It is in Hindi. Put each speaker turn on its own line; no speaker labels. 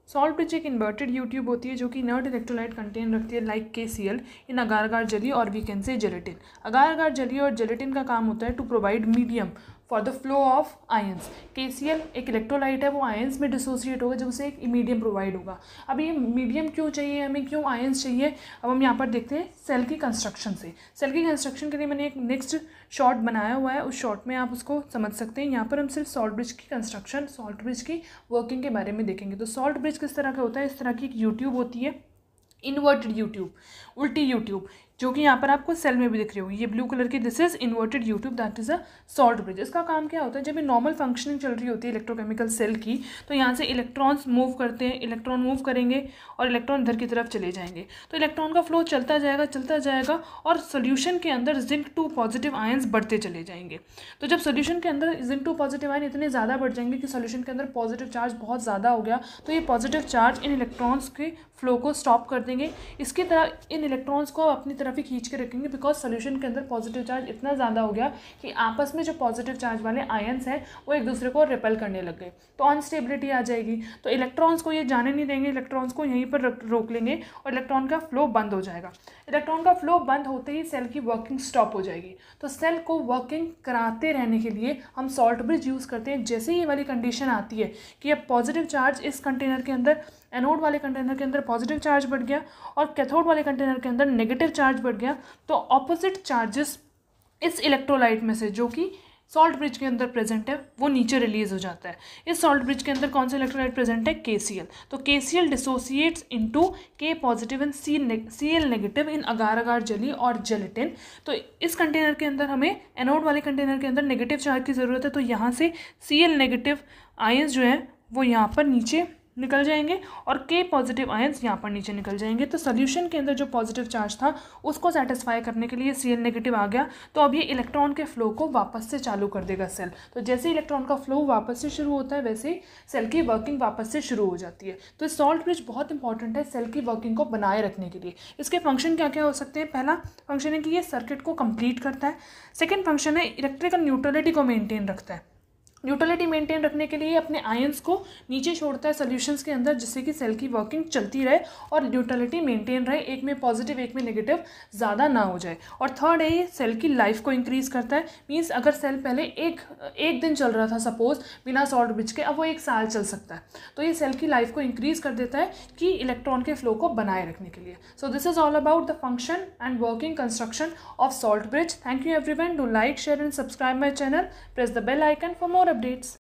सॉल्ट ब्रिज एक इन्वर्टेड यू ट्यूब होती है जो कि इनर्ट इलेक्ट्रोलाइट कंटेन रखती है like KCl in agar agar jelly और we can say gelatin. Agar agar jelly और जेलेटिन का काम होता है to provide medium for the flow of ions. KCl एक इलेक्ट्रोलाइट है, वो आयंस में डिसोसिएट होगा जब उसे एक मीडियम प्रोवाइड होगा। अब ये मीडियम क्यों चाहिए हमें, क्यों आयंस चाहिए, अब हम यहाँ पर देखते हैं सेल की कंस्ट्रक्शन से। सेल की कंस्ट्रक्शन के लिए मैंने एक नेक्स्ट शॉर्ट बनाया हुआ है, उस शॉर्ट में आप उसको समझ सकते हैं। यहाँ पर हम सिर्फ सॉल्ट ब्रिज की कंस्ट्रक्शन, सॉल्ट ब्रिज की वर्किंग के बारे में देखेंगे। तो सॉल्ट ब्रिज किस तरह का होता है, इस तरह की एक यूट्यूब होती है, इन्वर्टेड यूट्यूब, उल्टी यूट्यूब, जो कि यहाँ पर आपको सेल में भी दिख रही होगी। ये ब्लू कलर की, this is inverted YouTube, that is a salt bridge. इसका काम क्या होता है, जब ये नॉर्मल फंक्शनिंग चल रही होती है इलेक्ट्रोकेमिकल सेल की, तो यहाँ से इलेक्ट्रॉन्स मूव करते हैं, इलेक्ट्रॉन मूव करेंगे और इलेक्ट्रॉन इधर की तरफ चले जाएंगे। तो इलेक्ट्रॉन का फ्लो चलता जाएगा और सोल्यूशन के अंदर जिंक 2 पॉजिटिव आयंस बढ़ते चले जाएंगे। तो जब सोल्यूशन के अंदर जिंक 2 पॉजिटिव आयन इतने ज़्यादा बढ़ जाएंगे कि सोल्यूशन के अंदर पॉजिटिव चार्ज बहुत ज़्यादा हो गया, तो ये पॉजिटिव चार्ज इन इलेक्ट्रॉन्स के फ्लो को स्टॉप कर देंगे। इसकी तरह इन इलेक्ट्रॉन्स को अपनी तरफ ही खींच के रखेंगे, बिकॉज सोल्यूशन के अंदर पॉजिटिव चार्ज इतना ज़्यादा हो गया कि आपस में जो पॉजिटिव चार्ज वाले आयंस हैं वो एक दूसरे को रिपेल करने लग गए, तो अनस्टेबिलिटी आ जाएगी। तो इलेक्ट्रॉन्स को ये जाने नहीं देंगे, इलेक्ट्रॉन्स को यहीं पर रोक लेंगे और इलेक्ट्रॉन का फ्लो बंद हो जाएगा। इलेक्ट्रॉन का फ्लो बंद होते ही सेल की वर्किंग स्टॉप हो जाएगी। तो सेल को वर्किंग कराते रहने के लिए हम सॉल्ट ब्रिज यूज़ करते हैं। जैसे ही ये वाली कंडीशन आती है कि अब पॉजिटिव चार्ज इस कंटेनर के अंदर, एनोड वाले कंटेनर के अंदर पॉजिटिव चार्ज बढ़ गया और कैथोड वाले कंटेनर के अंदर नेगेटिव चार्ज बढ़ गया, तो ऑपोजिट चार्जेस इस इलेक्ट्रोलाइट में से, जो कि सॉल्ट ब्रिज के अंदर प्रेजेंट है, वो नीचे रिलीज हो जाता है। इस सॉल्ट ब्रिज के अंदर कौन सा इलेक्ट्रोलाइट प्रेजेंट है, KCl। तो KCl dissociates into K positive and Cl negative in agar agar jelly और जेलेटिन। तो इस कंटेनर के अंदर हमें एनोड वाले कंटेनर के अंदर नेगेटिव चार्ज की ज़रूरत है, तो यहाँ से Cl नेगेटिव आयंस जो है वो यहाँ पर नीचे निकल जाएंगे और K पॉजिटिव आयंस यहाँ पर नीचे निकल जाएंगे। तो सोल्यूशन के अंदर जो पॉजिटिव चार्ज था उसको सेटिस्फाई करने के लिए Cl नेगेटिव आ गया, तो अब ये इलेक्ट्रॉन के फ्लो को वापस से चालू कर देगा सेल। तो जैसे इलेक्ट्रॉन का फ्लो वापस से शुरू होता है, वैसे ही सेल की वर्किंग वापस से शुरू हो जाती है। तो सॉल्ट ब्रिज बहुत इंपॉर्टेंट है सेल की वर्किंग को बनाए रखने के लिए। इसके फंक्शन क्या क्या हो सकते हैं, पहला फंक्शन है कि ये सर्किट को कंप्लीट करता है। सेकेंड फंक्शन है इलेक्ट्रिकल न्यूट्रलिटी को मेनटेन रखता है। न्यूट्रलिटी मेंटेन रखने के लिए अपने आयंस को नीचे छोड़ता है सॉल्यूशंस के अंदर, जिससे कि सेल की वर्किंग चलती रहे और न्यूट्रलिटी मेंटेन रहे, एक में पॉजिटिव एक में नेगेटिव ज़्यादा ना हो जाए। और थर्ड है ये सेल की लाइफ को इंक्रीज़ करता है। मीन्स अगर सेल पहले एक दिन चल रहा था सपोज बिना सॉल्ट ब्रिज के, अब वो 1 साल चल सकता है। तो ये सेल की लाइफ को इंक्रीज़ कर देता है कि इलेक्ट्रॉन के फ्लो को बनाए रखने के लिए। So this is all about the function and working construction of salt bridge. Thank you everyone, do like, share and subscribe my channel, press the bell icon for more updates.